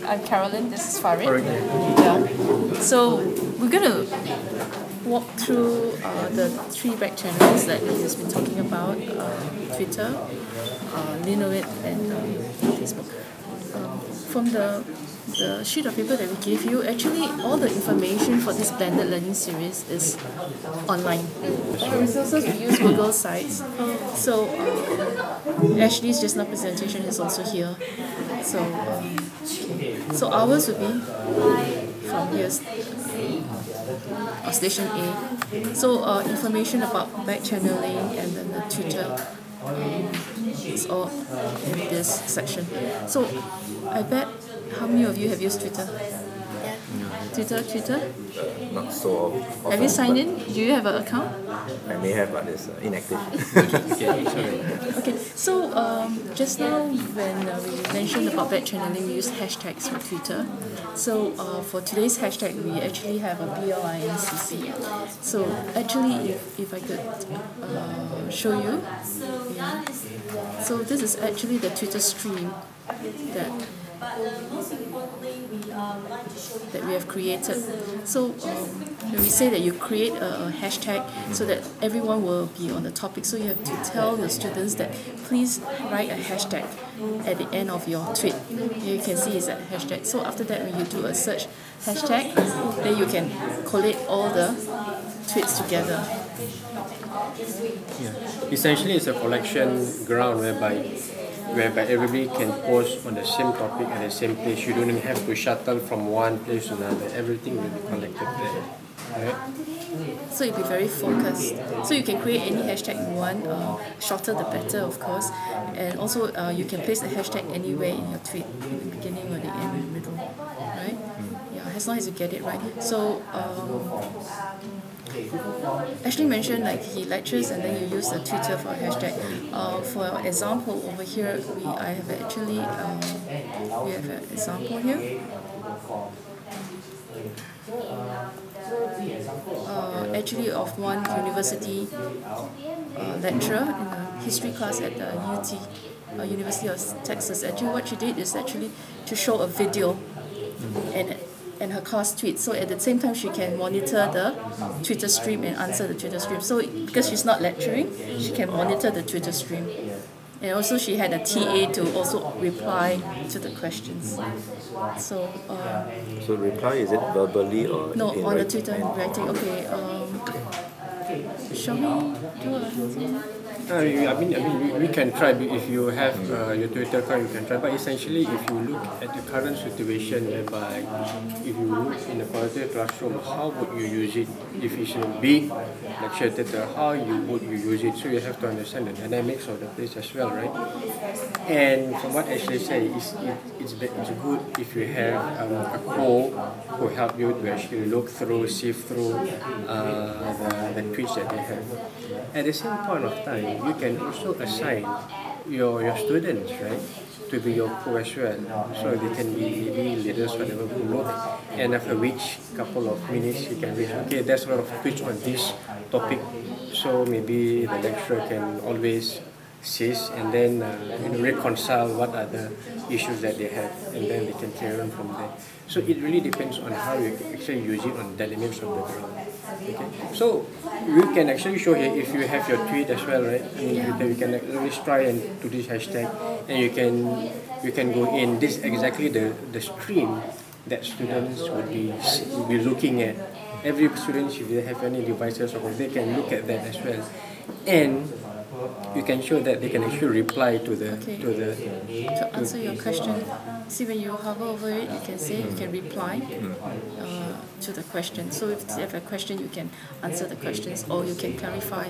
I'm Carolyn, this is Farid. Yeah. So we're going to walk through the 3 back channels that he has been talking about, Twitter, LinoIt and Facebook. From the sheet of paper that we gave you, actually all the information for this blended learning series is online. For resources, we use Google Sites. So Ashley's just now presentation is also here. So ours would be from here, station A. So information about back channeling and then the Twitter is all in this section. So I bet how many of you have used Twitter? Twitter? Not so often. Have you signed in? Do you have an account? I may have, but it's inactive. Okay, so just now when we mentioned about back channeling, we use hashtags for Twitter. So for today's hashtag, we actually have a BLINCC. So actually, if I could show you, yeah. So this is actually the Twitter stream that we have created. So when we say that you create a hashtag so that everyone will be on the topic, so you have to tell your students that please write a hashtag at the end of your tweet. You can see it's a hashtag. So after that, when you do a search hashtag, then you can collate all the tweets together. Yeah. Essentially, it's a collection ground whereby everybody can post on the same topic at the same place. You don't even have to shuttle from one place to another. Everything will be collected there. Right? So you'll be very focused. So you can create any hashtag you want, shorter the better, of course. And also you can place the hashtag anywhere in your tweet, in the beginning or the end or the middle, right? Yeah, as long as you get it right. So Ashley mentioned like he lectures and then you use the Twitter for a hashtag. For example, over here we have an example here. Actually of one university lecturer in a history class at the UT, University of Texas. Actually what she did is actually to show a video and her class tweet. So at the same time she can monitor the Twitter stream and answer the Twitter stream. So because she's not lecturing, she can monitor the Twitter stream. And also she had a TA to also reply to the questions. So reply, is it verbally or no, in on the writing? Twitter and writing. Okay, shall we do we can try if you have your Twitter account, you can try. But essentially, if you look at the current situation, whereby if you look in a qualitative classroom, how would you use it? If it's a big lecture theatre, how would you use it? So you have to understand the dynamics of the place as well, right? And from what Ashley said, it's good if you have a co who help you to actually look through, sift through the tweets that they have. At the same point of time, you can also assign your students, right, to be your co as well. So they can be maybe leaders, whatever, who look, and after which couple of minutes you can reach, okay, there's a lot of tweets on this topic, so maybe the lecturer can always cease and then reconcile what are the issues that they have, and then they can carry on from there. So it really depends on how you actually use it on the dynamics of the ground. Okay. So we can actually show here if you have your tweet as well, right? I mean, you can always try and do this hashtag, and you can go in. This is exactly the stream that students would be looking at. Every student, if they have any devices, or they can look at that as well, and you can show that they can actually reply to the to answer your question. See, when you hover over it, you can say you can reply to the question. So if you have a question, you can answer the questions or you can clarify.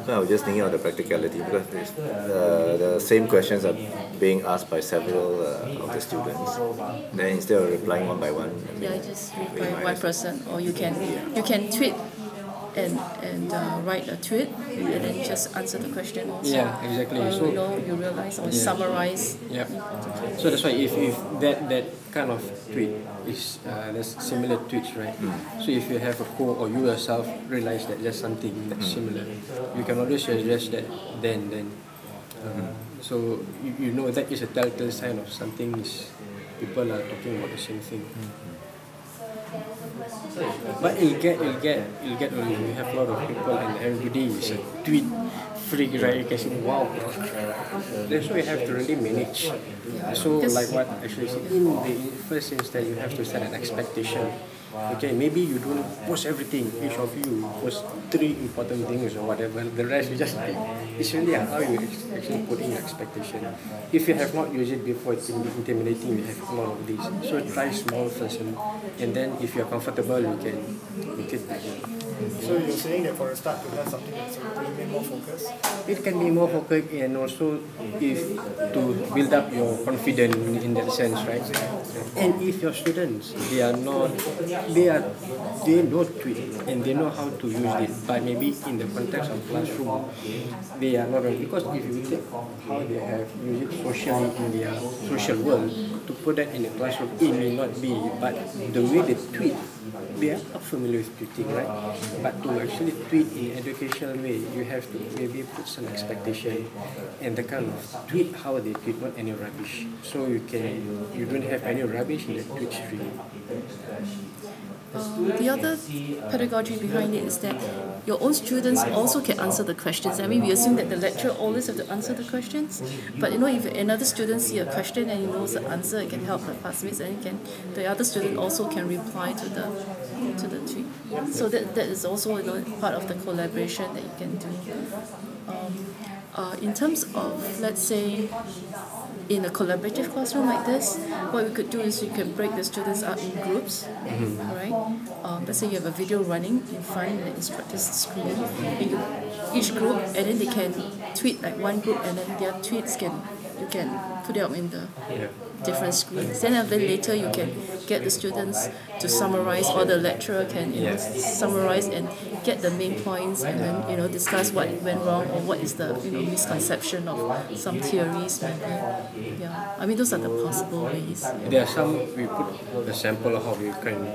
I was just thinking of the practicality, because the same questions are being asked by several of the students. Then instead of replying one by one, you just reply one person, or you can tweet and write a tweet and then just answer the question also. Yeah, exactly. Or, so you realize or summarize. Yeah. So that's why if that kind of tweet is there's similar tweets, right? So if you have a quote or you yourself realize that there's something that's similar, you can always suggest that then. So you know that is a telltale sign of something is people are talking about the same thing. But you'll get you have a lot of people and everybody is a tweet freak, right? You can say, wow. That's why you have to really manage. So like what actually said, in the first instance you have to set an expectation. Okay, maybe you don't post everything, each of you post 3 important things or whatever, the rest you just like, it's really how you actually put in your expectation. If you have not used it before, it can be intimidating, you have a lot of these. So try small first, and then if you're comfortable, you can make it bigger. So you're saying that for a start to have something that's a little bit more focused? It can be more focused and also if to build up your confidence in that sense, right? And if your students, they know tweet and they know how to use it, but maybe in the context of classroom, they are not ready. Because if you take how they have used it socially in their social world, to put that in the classroom, it may not be, but the way they tweet, they are not familiar with tweeting, right? But to actually tweet in educational way, you have to maybe put some expectation and the kind of tweet how they tweet, not any rubbish. So you don't have any rubbish in the tweet stream. The other pedagogy behind it is that your own students also can answer the questions. I mean, we assume that the lecturer always have to answer the questions, but if another student see a question and he knows the answer, it can help the classmates, and the other student also can reply to the tweet. So that is also part of the collaboration that you can do. In terms of, let's say, in a collaborative classroom like this, what we could do is you can break the students up in groups, right? Let's say you have a video running in front of the instructor's screen, each group, and then they can tweet like one group, and then their tweets you can put it up in the different screens. Then later you can get the students to summarize, or the lecturer can summarize and get the main points, and then discuss what went wrong or what is the misconception of some theories maybe. Yeah, I mean those are the possible ways. There are some we put a sample of how we can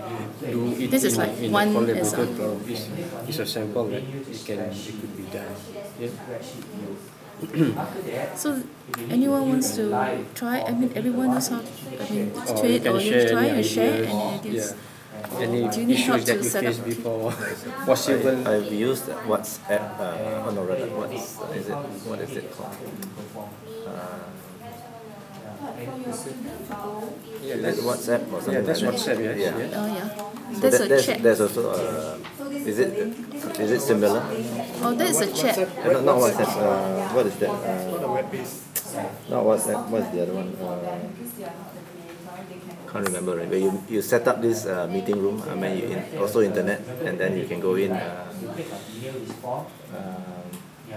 do it. This is like in one a example. It's a sample that it could be done. Yeah. So anyone wants to try? I mean, everyone knows how. Tweet or share try any and share, ideas. and it is. Any Do you need help issues that to you set faced up? before possible? I've used WhatsApp. No, rather, what is it called? Is it WhatsApp or something? Yeah, that's like WhatsApp. that? Yeah. Oh yeah, So that's a chat. there's also is it similar? Oh, that is a chat. Not WhatsApp. What is that? Not a web-based. Not WhatsApp. What's the other one? Can't remember. Right? Where you set up this meeting room. I mean, also internet, and then you can go in.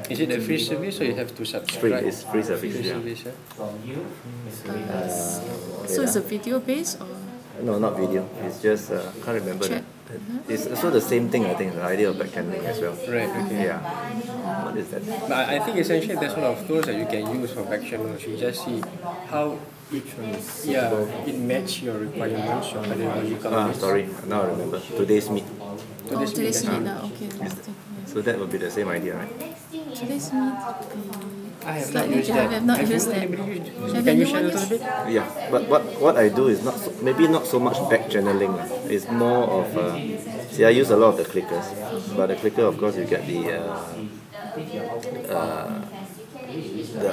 Is it a free service or you have to subscribe? It's free service. Free Yeah. service, yeah. So it's a video based or? No, not video. It's just can't remember Chat. that. It's also the same thing. I think the idea of backchanneling as well. Right. Okay. Yeah. What is that? But I think essentially there's a lot of tools that you can use for backchannel. You just see how it match your requirements, your pedagogical needs. Sorry. Now I remember. Today's meet. Today's meet now. Okay. So that would be the same idea, right? Today's meet. I have not Slightly used different. I that. have not used that. Have Can you anyone share a used? little bit? Yeah. But what I do is maybe not so much backchanneling. It's more of see, I use a lot of the clickers, but the clicker, of course, you get the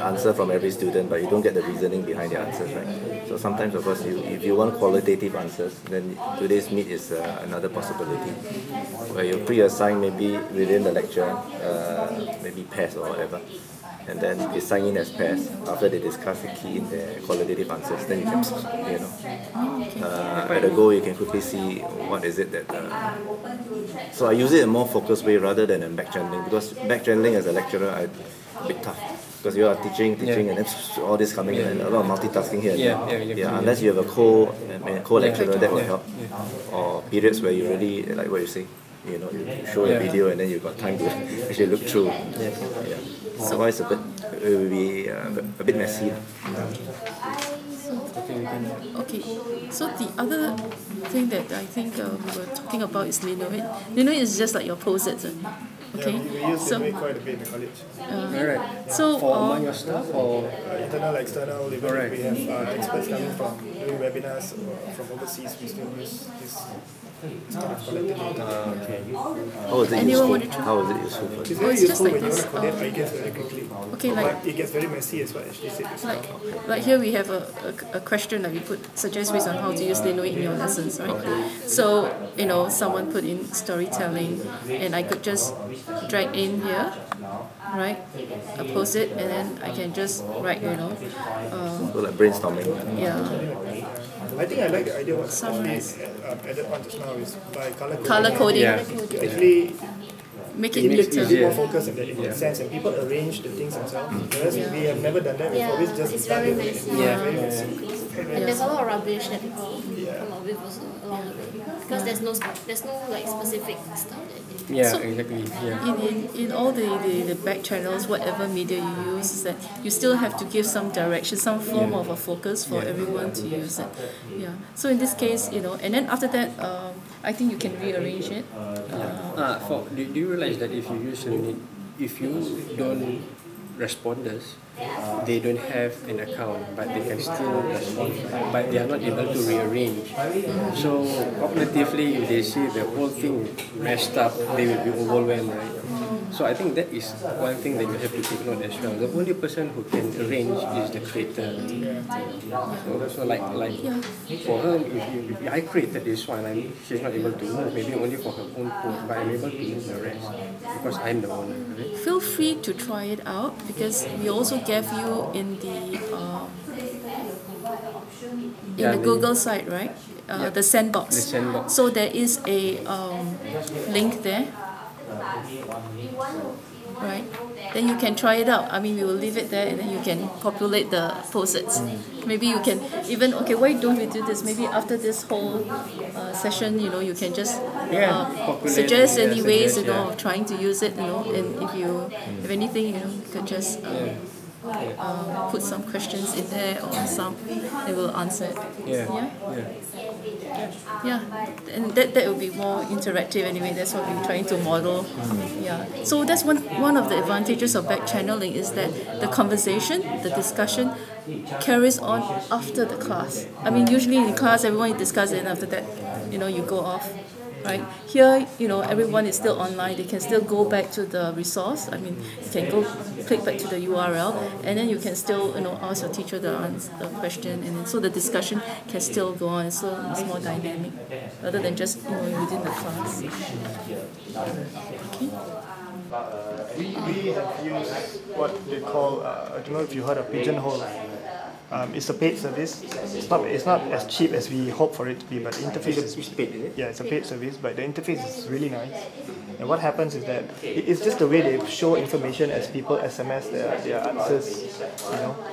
answer from every student, but you don't get the reasoning behind the answers, right? So sometimes, of course, if you want qualitative answers, then today's meet is another possibility, where you pre-assign maybe within the lecture, maybe pairs or whatever, and then they sign in as pairs. After they discuss the key in their qualitative answers, then you can, at a go, you can quickly see what is it that. So I use it in a more focused way rather than in backchanneling, because backchanneling as a lecturer, a bit tough. Because you are teaching, and then all this coming in, and a lot of multitasking here. Unless you have a co-lecturer, that will help. Or periods where you really, like what you say, you show a video and then you've got time to actually look through. Otherwise, it will be a bit messy. Okay, so the other thing that I think we were talking about is LinoIt. LinoIt is just like your post-its. Okay, we use so LinoIt quite a bit in the college. Alright. so For among your staff or? Internal, external, even Alright. if we have experts coming from doing webinars from overseas, we still use this kind of collected data. Okay. How was it Anyone want useful? to try? How was it useful for It's you? very it's just useful like when you this, want to collect ideas very quickly. okay, like But it gets very messy as what Ashley said. just now. like here we have a question that we put suggest ways on how to use LinoIt in your lessons, right? So someone put in storytelling, and I could just drag in here, right? I post it, and then I can just write, So like brainstorming. yeah, I think I like the idea what Summarize. added on just now is by color coding, Yeah. Actually, make it it makes glitter. a bit more focus in that sense, and people arrange the things themselves. Whereas we have never done that. We've Yeah, always just it's done very it. messy. Very messy. And there's a lot of rubbish that people come up with also along the way. Because there's no like specific stuff that they Yeah, So- exactly. Yeah. In all the back channels, whatever media you use, is that you still have to give some direction, some form of a focus for everyone to use it. Yeah. So in this case, and then after that, I think you can rearrange it. Do you realize that if you use LinoIt, if you don't responders, they don't have an account, but they can still respond, but they are not able to rearrange. So cognitively, if they see the whole thing messed up, they will be overwhelmed, right? So I think that is one thing that you have to take note as well. The only person who can arrange is the creator. So like for her, if I created this one and she's not able to move, maybe only for her own code, but I'm able to move the rest because I'm the owner, right? Feel free to try it out, because we also gave you in the Google site, right? The sandbox. The sandbox. So there is a link there, right? Then you can try it out. I mean, we will leave it there, and then you can populate the post-its. Maybe you can even, why don't we do this? Maybe after this whole session, you can just populate, suggest any suggest, ways, of trying to use it, and if you have anything, you could just put some questions in there, or some, they will answer it. Yeah, and that will be more interactive anyway. That's what we're trying to model. Yeah, so that's one of the advantages of back channeling, is that the conversation, the discussion carries on after the class. I mean, usually in class everyone discusses, and after that, you go off. Right here, everyone is still online. They can still go back to the resource. I mean, you can go click back to the URL, and then you can still, ask your teacher the question, and then so the discussion can still go on. So it's more dynamic, rather than just within the class. Okay. We have used what they call, I don't know if you heard of Pigeonhole. It's a paid service. It's not as cheap as we hope for it to be, but the interface is paid, is it? Yeah, it's a paid service, but the interface is really nice. And what happens is that it's just the way they show information as people SMS their answers,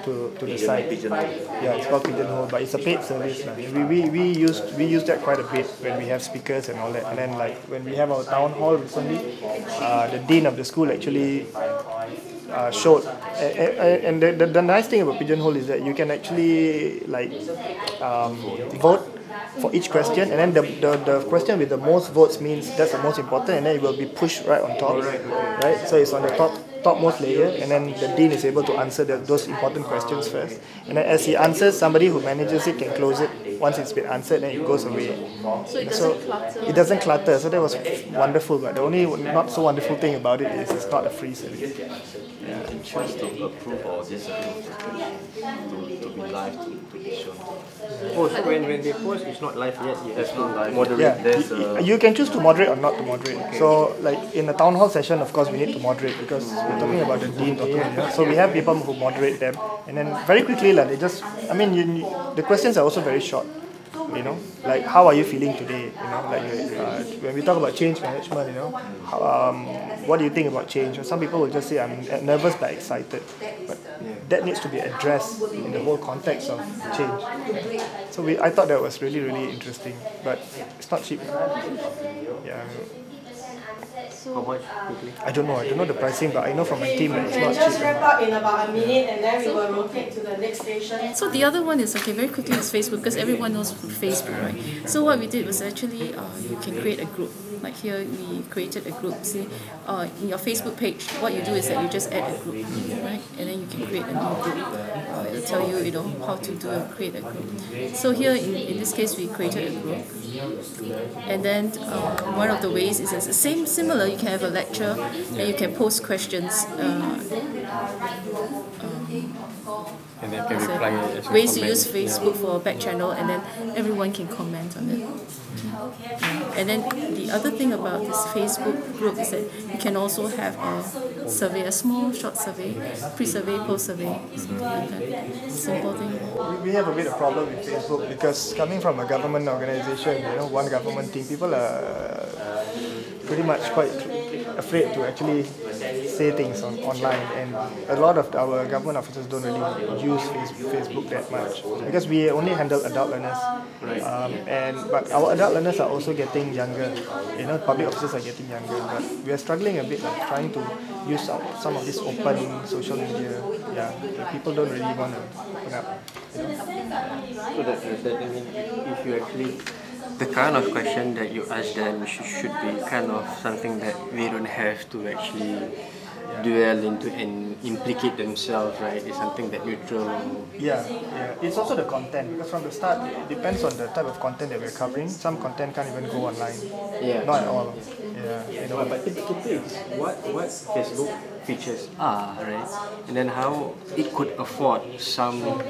to the site. Yeah, it's called Pigeonhole, but it's a paid service. We use that quite a bit when we have speakers and all that. And then when we have our town hall recently, the dean of the school actually showed, and the nice thing about Pigeonhole is that you can actually vote for each question, and then the question with the most votes means that's the most important, and then it will be pushed right on top, right? So it's on the topmost layer, and then the dean is able to answer those important questions first, and then as he answers, somebody who manages it can close it. Once it's been answered, then it goes away. So it doesn't clutter. It doesn't clutter, so that was wonderful. But the only not so wonderful thing about it is it's not a free service. Choose to approve or disapprove to be live, to be shown. Oh, so when they post, it's not live yet. You have not live. to moderate. Yeah, There's you can choose to moderate or not to moderate. So, in a town hall session, of course, we need to moderate because we're talking about the dean. So we have people who moderate them, and then very quickly, they just. I mean, the questions are also very short. Like how are you feeling today? When we talk about change management, what do you think about change? Or some people will just say I'm nervous but excited, but that needs to be addressed in the whole context of change. So I thought that was really, really interesting, but it's not cheap. Yeah. How much quickly? I don't know the pricing, but I know from my team that it's not Just cheap. wrap up in about a minute, and then we will rotate to the next station. So the other one is, very quickly, is Facebook, because everyone knows Facebook, right? So what we did was actually, you can create a group. Like here, we created a group. See, in your Facebook page, what you do is that you just add a group, right? And then you can create a new group. It'll tell you, how to create a group. So here, in this case, we created a group. And then one of the ways is similar. You can have a lecture, and you can post questions. And then can reply as a ways to comment. use Facebook for a back channel, and then everyone can comment on it. And then the other thing about this Facebook group is that you can also have a survey, a small short survey, pre-survey, post-survey, something like that. Simple thing. We have a bit of problem with Facebook because coming from a government organization, one government team, people are pretty much quite afraid to actually say things online, and a lot of our government officers don't really use Facebook that much because we only handle adult learners, but our adult learners are also getting younger. Public officers are getting younger, but we are struggling a bit trying to use some of this open social media. People don't really want to open up. So that I mean, if you actually, the kind of question that you ask them should be kind of something that they don't have to actually dwell into and implicate themselves, right? It's something that neutral. Yeah. It's also the content, because from the start, it depends on the type of content that we're covering. Some content can't even go online. Not at all. But typically, what Facebook features are, right? And then how it could afford some of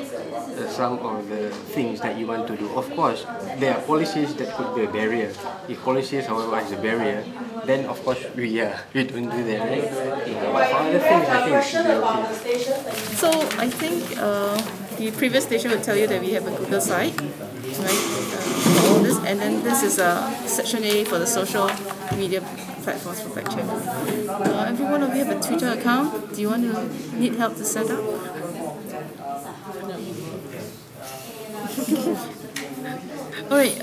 the things that you want to do. Of course, there are policies that could be a barrier. If policies, however, is a barrier, then of course we don't do that, right? But for other things, I think it should be okay. So I think the previous station will tell you that we have a Google site, right? For all this, and then this is section A for the social media platforms for back channel. Every one of you have a Twitter account. Do you need help to set up? Alright,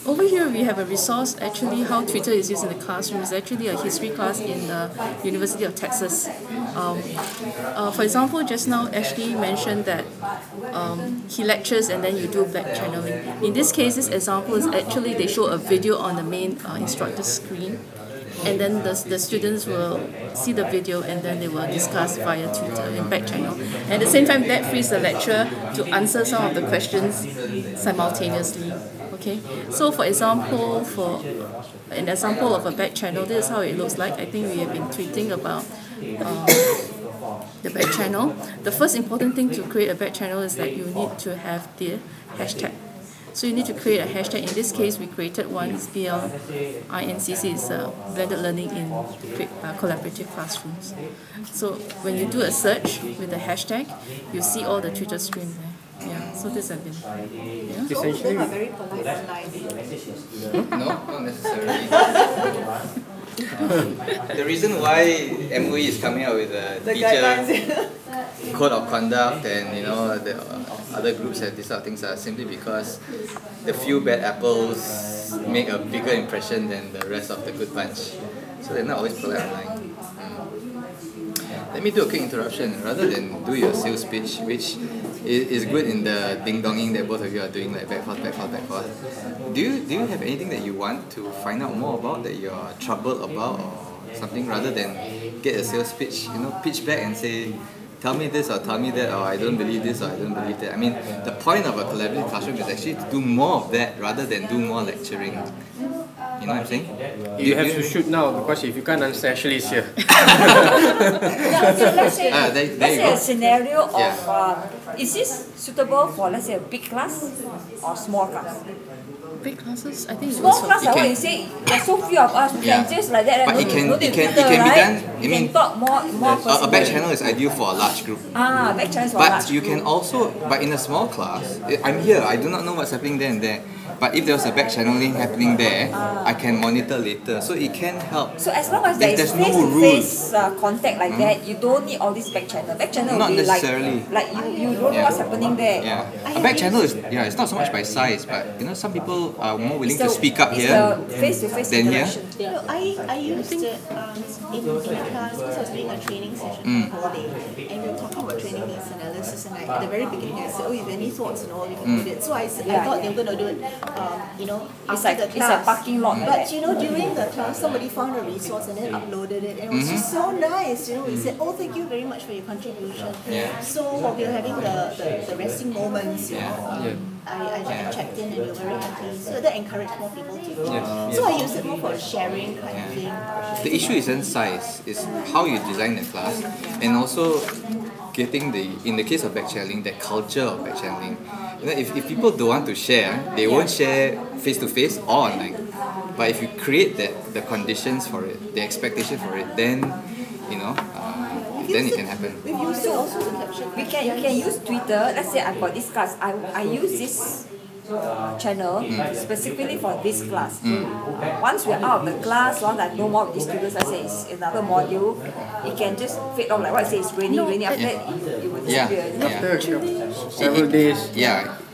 over here we have a resource, actually how Twitter is used in the classroom. It's actually a history class in the University of Texas. For example, just now Ashley mentioned that he lectures and then you do back channeling. In this case, this example is actually they show a video on the main instructor's screen, and then the students will see the video and then they will discuss via Twitter and back channel. And at the same time, that frees the lecturer to answer some of the questions simultaneously. Okay, so for example, for an example of a back channel, this is how it looks like. I think we have been tweeting about the back channel. The first important thing to create a back channel is that you need to have the hashtag. So you need to create a hashtag. In this case, we created one, it's BLINCC, it's blended learning in collaborative classrooms. So when you do a search with the hashtag, you see all the Twitter screen there. Yeah, so this has been. Essentially, are very polite online. No, not necessarily. The reason why MOE is coming out with a The teacher guidelines. code of conduct and the other groups have these sort of things are simply because the few bad apples make a bigger impression than the rest of the good bunch. So they're not always polite online. Let me do a quick interruption. Rather than do your sales pitch, which is good in the ding-donging that both of you are doing, like back forth. Do you have anything that you want to find out more about, that you're troubled about or something, rather than get a sales pitch, pitch back and say, tell me this or tell me that, or I don't believe this or I don't believe that. I mean, the point of a collaborative classroom is actually to do more of that rather than do more lecturing. You know what I'm saying? you have to shoot now, because if you can't answer, Ashley is here. Let's say there a scenario of is this suitable for, let's say, a big class or small class? Big classes, I think Small class, like what you say, there's so few of us, we can just like that. But it can be done. We can talk more a back channel is ideal for a large group. Back channel is for a large But you group. can also, but in a small class, I'm here, I do not know what's happening there and there. But if there's a back channeling happening there, I can monitor later. So it can help. So as long as there is face-to-face contact like that, you don't need all this back channel. Back channel Not will be necessarily. like you don't know what's happening there. Yeah. A back channel is, it's not so much by size, but some people are more willing to So speak up it's here the face-to-face than here. interaction. No, I used it in a class because I was doing a training session the whole day, and we were talking about training needs analysis, and at the very beginning I said, oh, you have any thoughts and all, you can do it. So I thought they were going to do it you know, It's after like the it's class. a parking lot. Like But that. you know, during the class, somebody found a resource and then uploaded it. And it was just so nice. You know, we said, "Oh, thank you very much for your contribution." So while we were having the resting moments, you know, I checked in and we were very happy. So that encouraged more people to. So I used it more for a sharing kind of thing. The issue isn't size, it's how you design the class, and also getting in the case of back channeling, that culture of back channeling. You know, if people don't want to share, they won't share face to face or online. But if you create the conditions for it, the expectation for it, then you know, then it can happen. We've used it also to capture. You can use Twitter. Let's say I've got this class. I use this channel specifically for this class. Once we're out of the class, once I know more of these students, I say it's another module, it can just fade off like what I say, it's raining, after that it will disappear. Several days.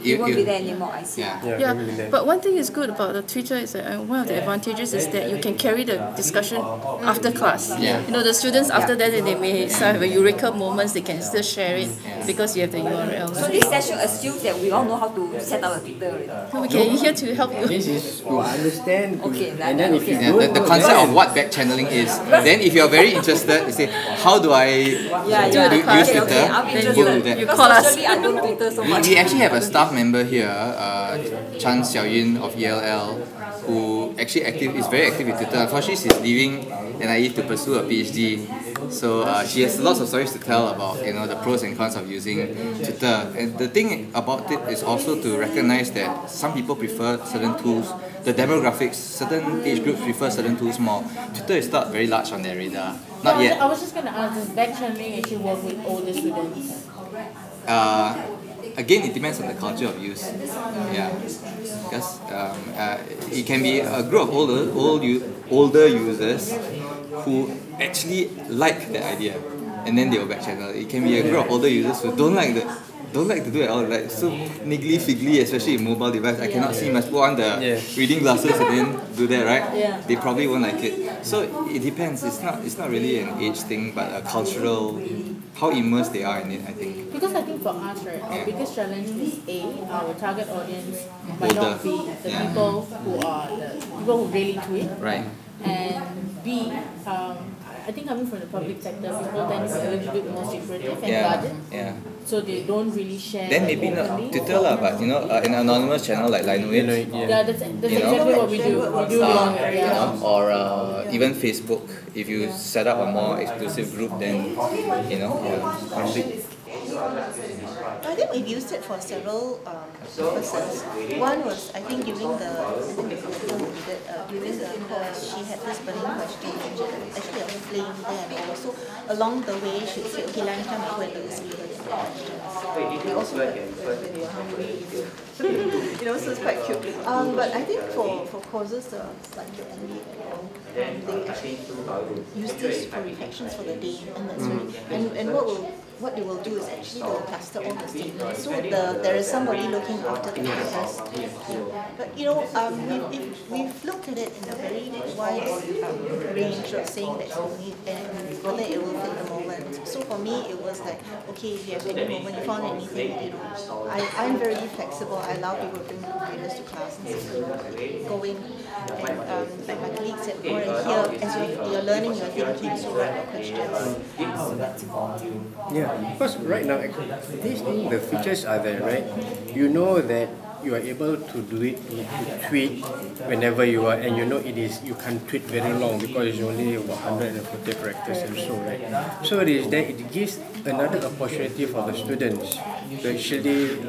It won't be there anymore, I see. Yeah, but one thing is good about the Twitter is that one of the advantages is that you can carry the discussion after class. You know, the students after that they may have a eureka moments, they can still share it because you have the URL. So this session assumes that we all know how to set up a Twitter already. Okay, here to help you. This is to understand. Okay, And then if you Yeah, don't the concept of what back channeling is, then if you're very interested, you say, how do I use Twitter? I'm Then interested. go do that. You Because call us. socially I don't Twitter so much. We actually have a staff member here, Chan Xiaoyun of ELL, who actually is very active with Twitter. Unfortunately, she's leaving NIE to pursue a PhD. So she has lots of stories to tell about the pros and cons of using Twitter. And the thing about it is also to recognize that some people prefer certain tools. The demographics, certain age groups prefer certain tools more. Twitter is not very large on their radar. Not yet. I was just going to ask, does back channeling actually work with older students? Again, it depends on the culture of use. Yeah, because it can be a group of older users who actually like the idea, and then they will back channel. It can be a group of older users who don't like to do it all, like so niggly figgly, especially in mobile device. I cannot see, must put on the reading glasses and then do that, right? They probably won't like it. So it depends. It's not really an age thing, but a cultural, how immersed they are in it, I think. Because I think for us, right, our biggest challenge is our target audience might not be the people who really tweet. Right. And B, I think coming from the public sector, people tend to be a little bit more secretive and guarded. So they don't really share. Then maybe not Twitter lah, but an anonymous channel like LinoIt. That's exactly what we do. We do or even Facebook. If you set up a more exclusive group, then I think we've used it for several purposes. One was, I think, during the course, she had this burning question, and she actually explained them. And also, along the way, she said, okay, next time I go and do this, we also when they were hungry, so it's quite cute. But I think for courses like the NB they actually use this for reflections for the day, and that's really, and what they will do is actually they will cluster all the statements. So there is somebody looking after the process. But we've looked at it in a very wide range of saying that you need and whether it will fit the moment. So for me, it was like, okay, if you have any moment, you found anything, I'm very flexible. I allow people to bring computers to class and going. And like my colleague said, more and here, as you're learning, you're thinking, so write your questions. So that's important. Yeah, because right now, these things, the features are there, right? You know that you are able to do it, to tweet whenever you are, and you can't tweet very long because it's only about 140 characters and so, right? So it gives another opportunity for the students to actually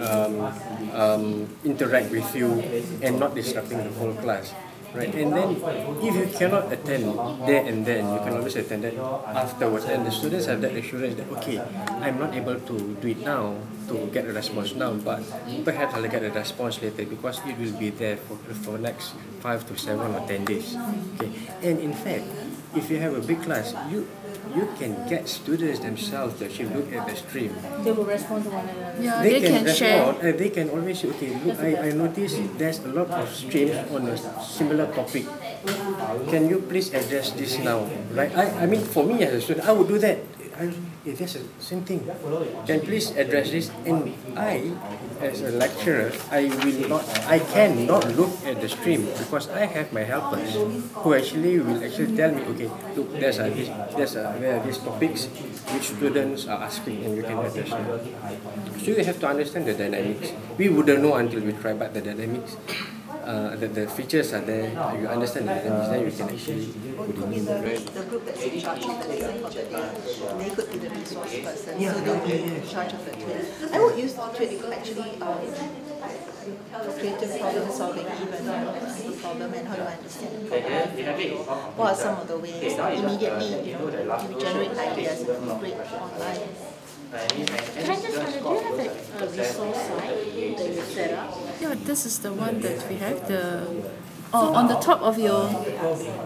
interact with you and not disrupting the whole class. Right, and then if you cannot attend there and then, you can always attend it afterwards, and the students have that assurance that, okay, I'm not able to do it now to get a response now, but perhaps I'll get a response later because it will be there for next 5 to 7 or 10 days. Okay, and in fact, if you have a big class, you can get students themselves to actually look at the stream. They will respond to one another. Yeah, They can respond, share. They can always say, okay, look, I noticed there's a lot of streams on a similar topic. Can you please address this now? Right? I mean, for me as a student, I would do that. That's the same thing. Can please address this? And I, as a lecturer, I cannot look at the stream because I have my helpers who actually will tell me, okay, look, there are these topics which students are asking and you can address them. So you have to understand the dynamics. We wouldn't know until we try, but the dynamics. The features are there, you understand the dynamics, then you can actually put it in. The group that's in charge of the lesson for the day, they could be the resource person, so they'll be in charge of the twit. I would use twit actually creative problem solving, even a problem and how do I understand the problem. What are some of the ways immediately you generate ideas and integrate online. Can I just wonder, do you have a resource site that you set up? Yeah, this is the one that we have. On the top of your,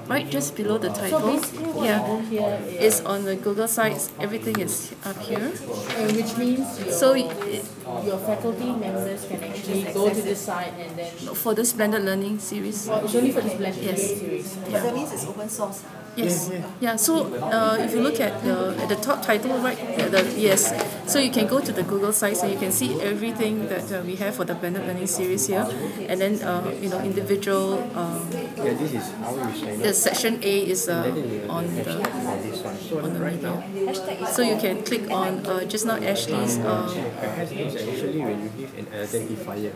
right, just below the title. So basically what you do here is on the Google sites. Everything is up here. which means your faculty members can actually go to this site and then... For this blended learning series. It's only for this blended learning Yes. series. But that means it's open source. Yes. Yeah. So if you look at the top title, right? Yes. So you can go to the Google sites and you can see everything that we have for the blended learning series here, and then individual. This is how you sign up. The section A is on the media. So you can click on just now Ashley's Actually, when you give an identifier,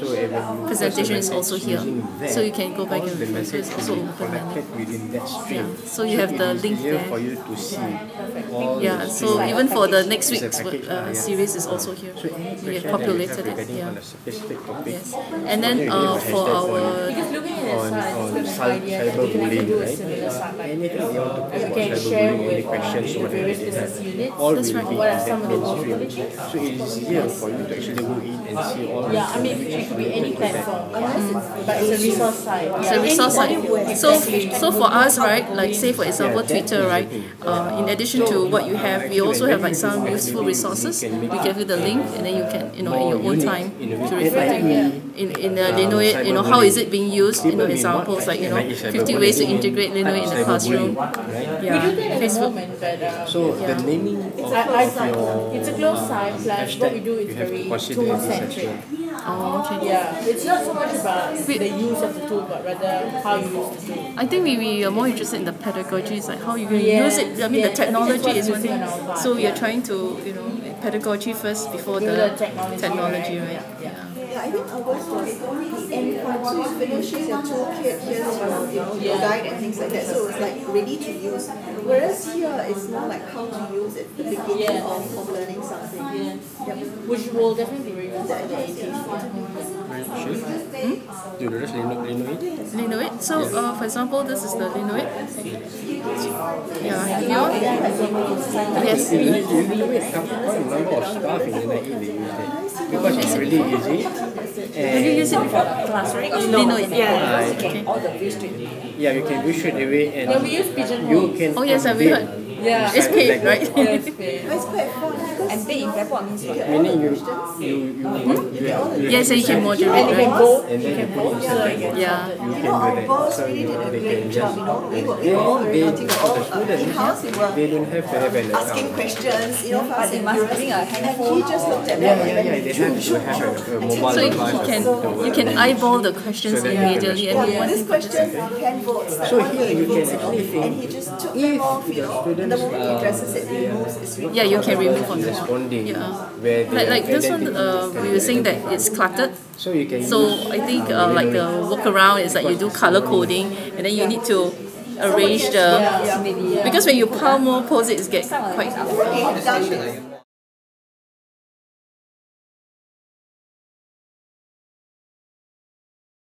so presentation is also here. So you can go back and the refer. So it's also open collected learning. within that stream. Yeah. So you have the link Here there. for you to see all Yeah, the so streams. even for the next It's a week's package, series is also here. So any We question have that populated you it. have regarding Yeah. on a specific topic, Yes. And then for our Because looking at the site, on it's an idea that you can actually do a similar site like anything you want to talk you about can share cyberbullying, any with questions, the whatever various it is, business units. all That's will right. be What are in some that of the mainstream. vulnerabilities? So it is easier for you to actually go in and see all Yeah, I mean, it could be any platform, but it's a resource site. It's a resource site. So for us, right, like say for example Twitter, right, in addition to what you have, we also have like some useful resources. We give you the link, and then you can, at your own time to refer to in LinoIt, how is it being used, examples like 50 ways to integrate LinoIt in the classroom. Yeah, We do that at the Facebook. moment, but So the naming of it's a closed site, plus what we do is you have to very consider this as tool-centric. well. Oh, okay. Yeah, it's not so much about the use of the tool, but rather how you use the tool. I think we are more interested in the pedagogy, it's like how you use it. I mean, the technology is one thing. So we are trying to, pedagogy first before the technology, right? Yeah. Yeah, I think ours was the end part. So you finish your toolkit, here's your guide and things like that. So it's like ready to use. Whereas here, it's more like how to use it, the beginning of learning something. Yeah. Yep. Which will definitely be very useful for the ATs. Do the rest LinoIt? LinoIt. So, for example, this is the LinoIt. Yeah, here. Yes. LinoIt have quite a number of staff in LinoIt they use that. Because it's really easy. Have you used it before? Class, right? LinoIt. Yeah, okay. All the views straight. Yeah, you can do straight away and Yeah, we use Pigeonhole. you can Oh yes, I've update heard. Yeah. It's paid, right? Yeah, it's paid. But it's quite fun because And paid in Blackboard means what? meaning you Yes, so you can moderate, And you can right? vote. and then you put it inside. Yeah. You can our do that. boss So really did a they great can job, just We were all very naughty, we were all in-house, we were they don't have to have an asking account. questions, But fast they and must furious. bring a And handphone. he just looked at Yeah, them they have a mobile So device. you can eyeball the questions So that you can immediately and Yeah, move on. this question, 10 votes. So here you can actually think And he just took them off, The moment he addresses it, he moves, it's really Yeah, you can remove on the spot. responding Yeah. where they Like this one, identify- we were saying that it's cluttered. So you can So I think like the workaround is like you do color coding, and then you need to arrange the, because when you pile more post-its, get quite done.